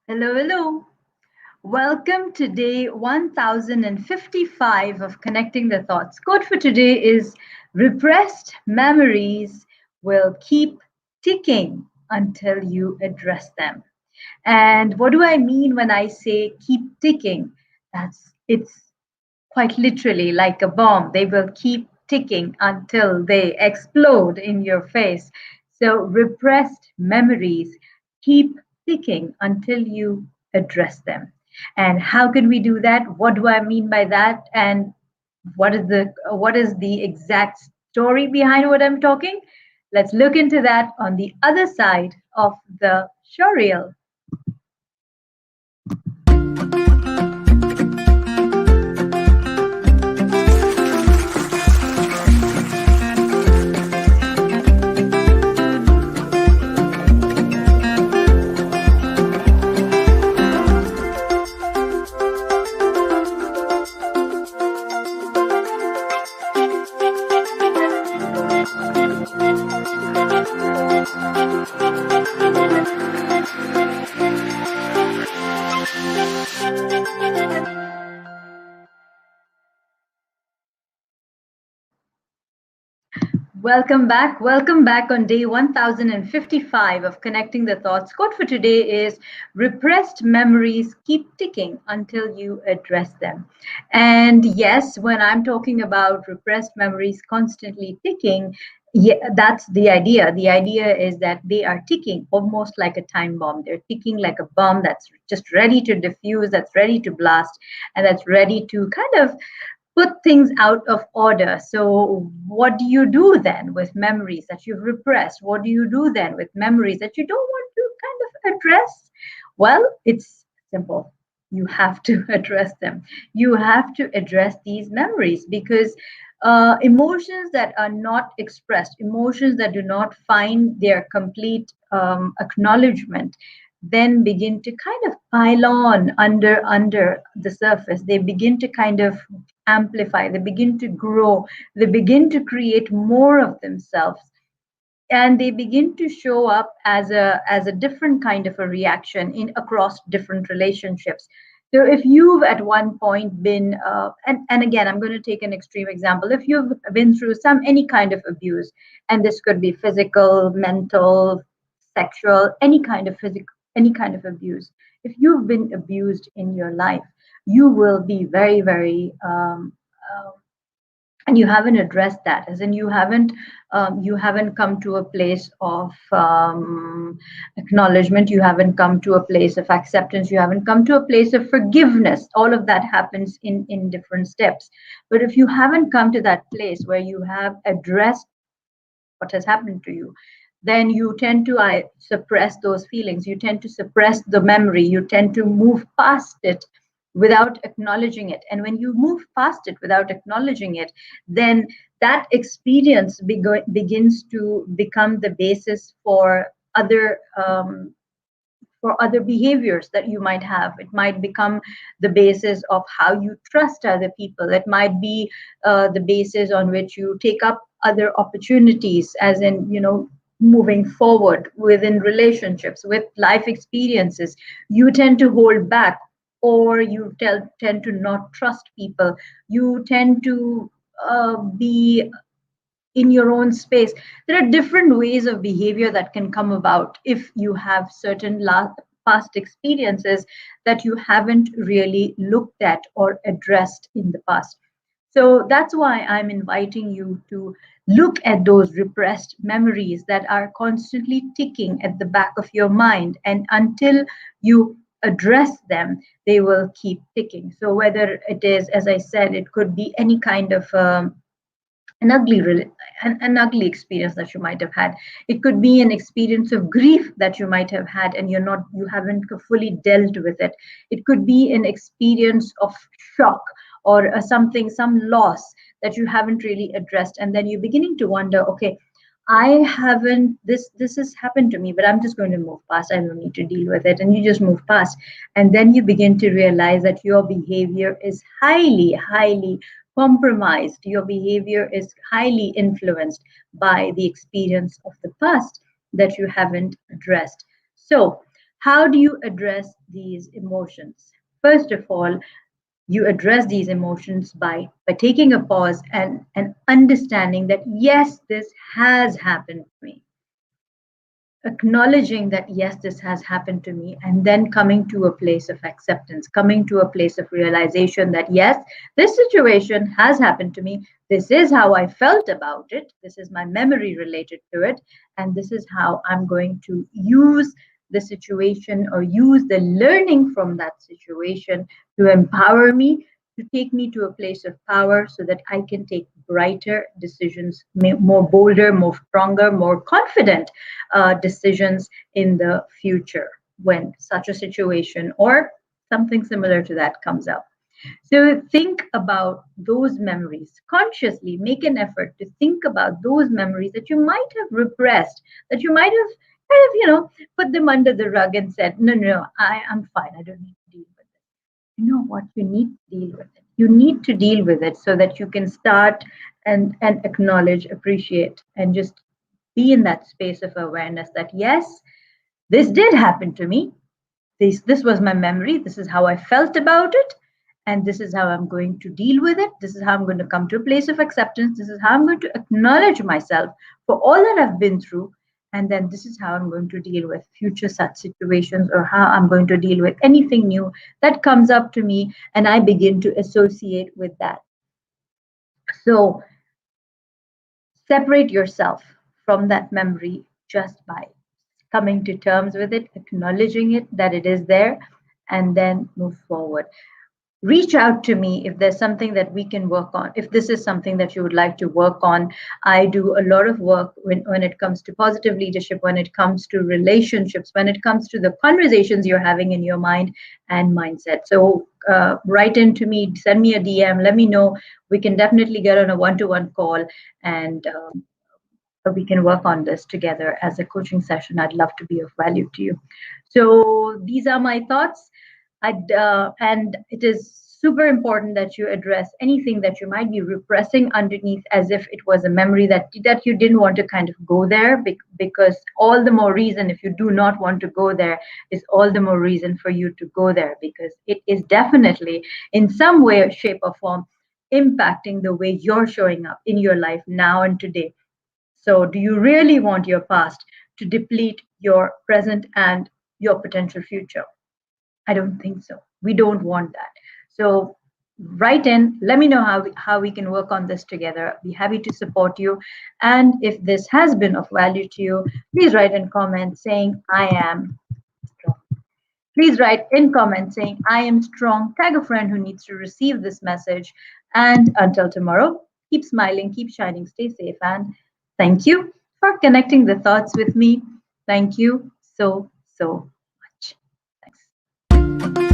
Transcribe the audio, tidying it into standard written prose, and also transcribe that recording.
Hello, hello. Welcome to day 1055 of Connecting the Thoughts. Quote for today is Repressed memories will keep ticking until you address them. And what do I mean when I say keep ticking? It's quite literally like a bomb. They will keep ticking until they explode in your face. So, repressed memories keep ticking until you address them. And how can we do that? What do I mean by that? And what is the exact story behind what I'm talking? Let's look into that on the other side of the showreel. Welcome back. Welcome back on day 1055 of Connecting the Thoughts. Quote for today is Repressed memories keep ticking until you address them. And yes, when I'm talking about repressed memories constantly ticking, yeah, that's the idea. The idea is that they are ticking almost like a time bomb. They're ticking like a bomb that's just ready to diffuse, that's ready to blast, and that's ready to kind of put things out of order. So, what do you do then with memories that you've repressed? What do you do then with memories that you don't want to kind of address? Well, it's simple. You have to address them. You have to address these memories because emotions that are not expressed, emotions that do not find their complete acknowledgement, then begin to kind of pile on under the surface. They begin to kind of amplify, they begin to grow, they begin to create more of themselves, and they begin to show up as a different kind of a reaction in across different relationships. So if you've at one point been and again, I'm going to take an extreme example. If you've been through some any kind of abuse, and this could be physical, mental, sexual, any kind of abuse, if you've been abused in your life, you will be very, very and you haven't addressed that, as in you haven't come to a place of acknowledgement, you haven't come to a place of acceptance, you haven't come to a place of forgiveness. All of that happens in different steps. But if you haven't come to that place where you have addressed what has happened to you, then you tend to suppress those feelings, you tend to suppress the memory, you tend to move past it without acknowledging it. And when you move past it without acknowledging it, then that experience begins to become the basis for other behaviors that you might have. It might become the basis of how you trust other people. It might be the basis on which you take up other opportunities, as in, moving forward within relationships, with life experiences. You tend to hold back, or tend to not trust people. You tend to be in your own space. There are different ways of behavior that can come about if you have certain past experiences that you haven't really looked at or addressed in the past. So that's why I'm inviting you to look at those repressed memories that are constantly ticking at the back of your mind. And until you address them, they will keep ticking. So, whether it is, as I said, it could be any kind of an ugly an ugly experience that you might have had. It could be an experience of grief that you might have had, and you haven't fully dealt with it. It could be an experience of shock, or some loss that you haven't really addressed, and then you're beginning to wonder, okay, I haven't this has happened to me, but I'm just going to move past. I don't need to deal with it. And you just move past. And then you begin to realize that your behavior is highly, highly compromised. Your behavior is highly influenced by the experience of the past that you haven't addressed. So, How do you address these emotions? First of all, you address these emotions by taking a pause and understanding that yes, this has happened to me, acknowledging that yes, this has happened to me, and then coming to a place of acceptance, coming to a place of realization that yes, this situation has happened to me, this is how I felt about it, this is my memory related to it, and this is how I'm going to use the situation or use the learning from that situation to empower me, to take me to a place of power so that I can take brighter decisions, more bolder, more stronger, more confident decisions in the future when such a situation or something similar to that comes up. So think about those memories consciously, make an effort to think about those memories that you might have repressed, that you might have kind of, put them under the rug and said, no, no, no, I'm fine. I don't need to deal with it. You know what? You need to deal with it. You need to deal with it so that you can start and acknowledge, appreciate, and just be in that space of awareness that yes, this did happen to me. This was my memory. This is how I felt about it. And this is how I'm going to deal with it. This is how I'm going to come to a place of acceptance. This is how I'm going to acknowledge myself for all that I've been through. And then this is how I'm going to deal with future such situations, or how I'm going to deal with anything new that comes up to me. And I begin to associate with that. So separate yourself from that memory just by coming to terms with it, acknowledging it that it is there, and then move forward. Reach out to me if there's something that we can work on. If this is something that you would like to work on, I do a lot of work when it comes to positive leadership, when it comes to relationships, when it comes to the conversations you're having in your mind and mindset. So write into me, send me a DM, let me know. We can definitely get on a one-to-one call, and we can work on this together as a coaching session. I'd love to be of value to you. So these are my thoughts. And it is super important that you address anything that you might be repressing underneath, as if it was a memory that you didn't want to kind of go there, because all the more reason, if you do not want to go there, is all the more reason for you to go there, because it is definitely in some way, shape, or form impacting the way you're showing up in your life now and today. So, do you really want your past to deplete your present and your potential future? I don't think so. We don't want that. So, write in, let me know how we can work on this together. I'll be happy to support you. And if this has been of value to you, please write in comments saying, I am strong. Please write in comments saying, I am strong. Tag a friend who needs to receive this message. And until tomorrow, keep smiling, keep shining, stay safe, and thank you for connecting the thoughts with me. Thank you so, so much. Thanks.